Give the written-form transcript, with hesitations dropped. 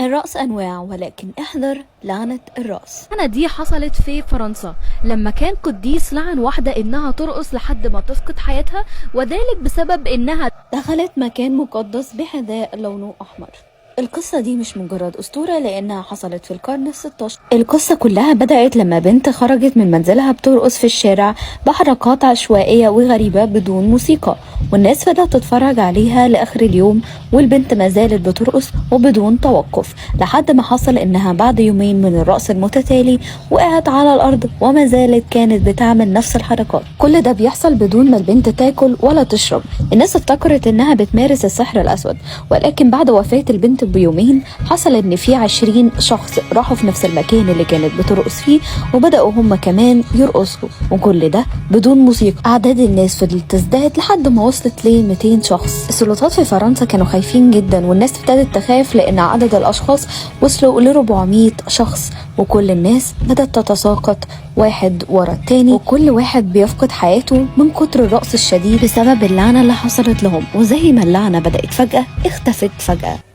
الرقص أنواع، ولكن احذر لعنة الرأس. السنة دي حصلت في فرنسا لما كان قديس لعن واحدة انها ترقص لحد ما تفقد حياتها، وذلك بسبب انها دخلت مكان مقدس بحذاء لونه أحمر. القصة دي مش مجرد أسطورة لأنها حصلت في القرن ال16. القصة كلها بدأت لما بنت خرجت من منزلها بترقص في الشارع بحركات عشوائية وغريبة بدون موسيقى، والناس بدأت تتفرج عليها لآخر اليوم، والبنت ما زالت بترقص وبدون توقف لحد ما حصل إنها بعد يومين من الرقص المتتالي وقعت على الأرض وما زالت كانت بتعمل نفس الحركات. كل ده بيحصل بدون ما البنت تاكل ولا تشرب. الناس افتكرت إنها بتمارس السحر الأسود، ولكن بعد وفاة البنت بيومين حصل ان في 20 شخص راحوا في نفس المكان اللي كانت بترقص فيه وبدأوا هم كمان يرقصوا، وكل ده بدون موسيقى. اعداد الناس فضلت تزداد لحد ما وصلت ل 200 شخص. السلطات في فرنسا كانوا خايفين جدا، والناس ابتدت تخاف لان عدد الاشخاص وصلوا ل 400 شخص، وكل الناس بدأت تتساقط واحد ورا التاني، وكل واحد بيفقد حياته من كتر الرقص الشديد بسبب اللعنة اللي حصلت لهم. وزي ما اللعنة بدأت فجأة اختفت فجأة.